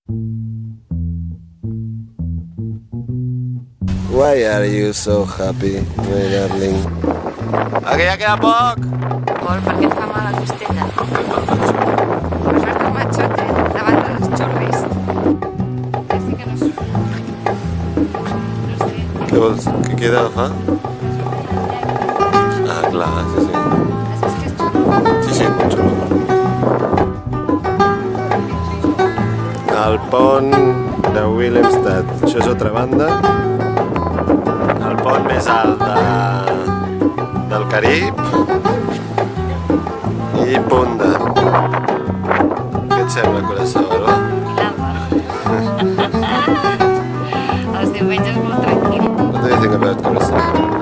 Why are you so happy, my darling? Que ja queda poc! Pol, per què et fa mal la costella? Per fer-te el matxote davant dels xurris. Ja sí que no sé. No sé. Què vols? Què he d'agafar? Ah, clar, sí. Has vist que és xulo? Sí, molt xulo. El pont de Willemstad. Això és altra banda. El pont més alt del Carib. I Punda. Què et sembla, Curaçao, Alba? Els diumenges molt tranquil. What do you think about Curaçao?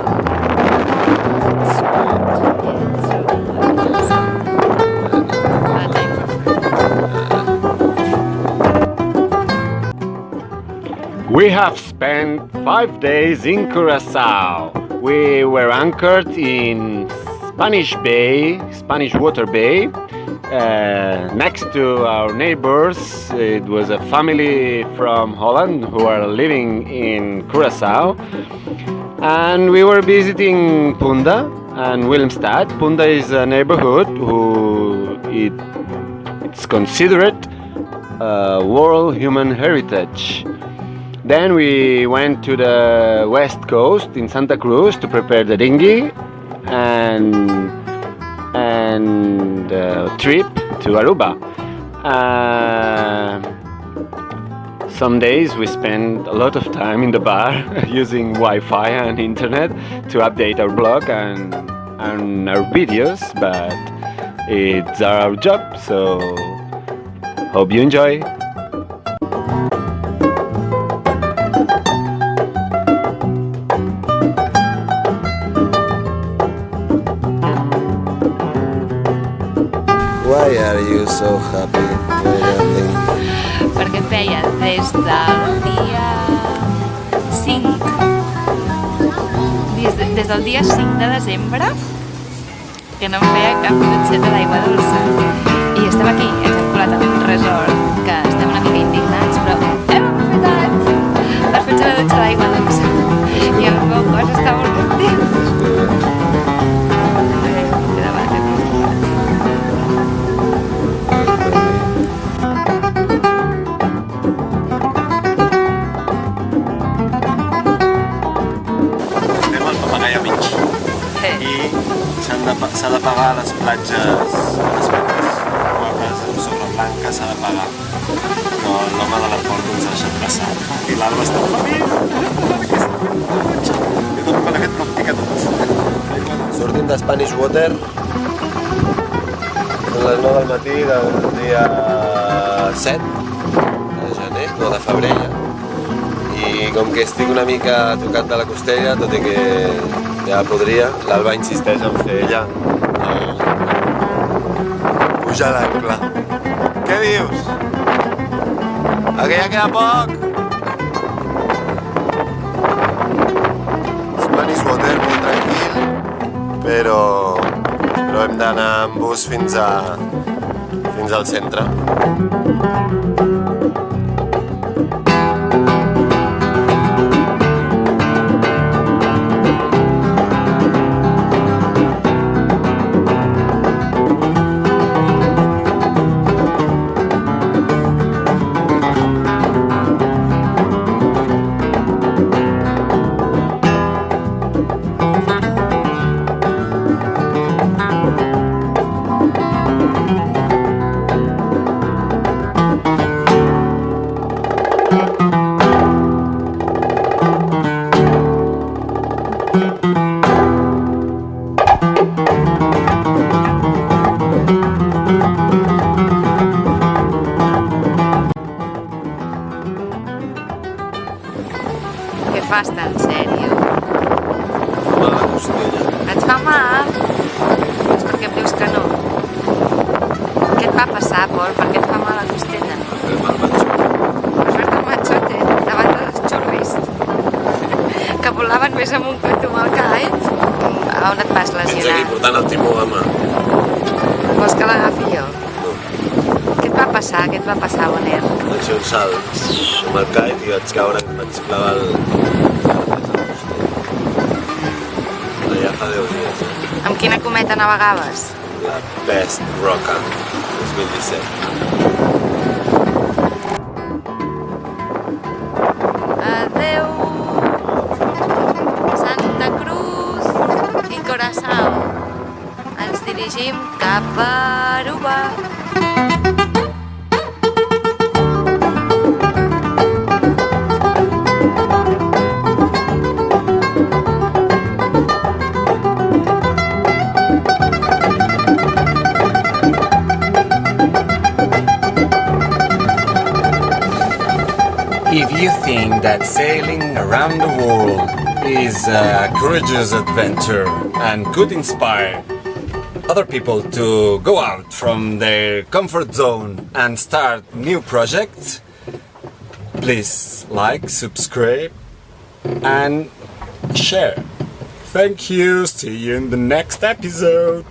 We have spent 5 days in Curaçao. We were anchored in Spanish Water Bay. Next to our neighbors, it was a family from Holland who are living in Curaçao. And we were visiting Punda and Willemstad. Punda is a neighborhood it's considered World Human Heritage. Then we went to the west coast in Santa Cruz to prepare the dinghy and trip to Aruba. Some days we spend a lot of time in the bar using Wi-Fi and internet to update our blog and our videos, but it's our job, so hope you enjoy. Why are you so happy, my darling? Perquè et feia des del dia 5, des del dia 5 de desembre, que no em feia cap dutxeta d'aigua dolça. I estem aquí, ens hem colat en un resort, que estem una mica indignats, però hem aprofitat per fer-nos una dutxa d'aigua dolça. I el meu cos està molt content. S'ha de pagar a les platges guapes amb sorra blanca, s'ha de pagar. Però l'home de la porta ens ha deixat passar. I l'Alba està jo també per aquest cop pica tot. Sortim de Spanish Water. Són les 9 del matí del dia 7 de gener, no, de febrer ja. I com que estic una mica tocat de la costella, tot i que ja podria, l'Alba insisteix en fer ella pujar l'ancle. Què dius? Que ja queda poc? Spanish Water, molt tranquil, però hem d'anar amb bus fins al centre. Què fas tan sèrio? Mal la costella. Et fa mal? Doncs per què em dius que no? Què et va passar, Pol? Per què et fa mal la costella? Per fer-te el matxote davant dels xurris que volaven més amunt que tu amb el call. A on et vas Tens lesionar? aquí portant el timó a mà. Vols que l'agafi jo? Què et va passar? Què et va passar, bon Ryanair. Vaig fer un salt amb el kite i vaig caure, vaig clavar el... Ja fa 10 dies, Amb quina cometa navegaves? La Best Roca 2017. Adeu, Santa Cruz i Curaçao. Ens dirigim cap a Aruba. If you think that sailing around the world is a courageous adventure and could inspire other people to go out from their comfort zone and start new projects, please like, subscribe and share. Thank you, see you in the next episode.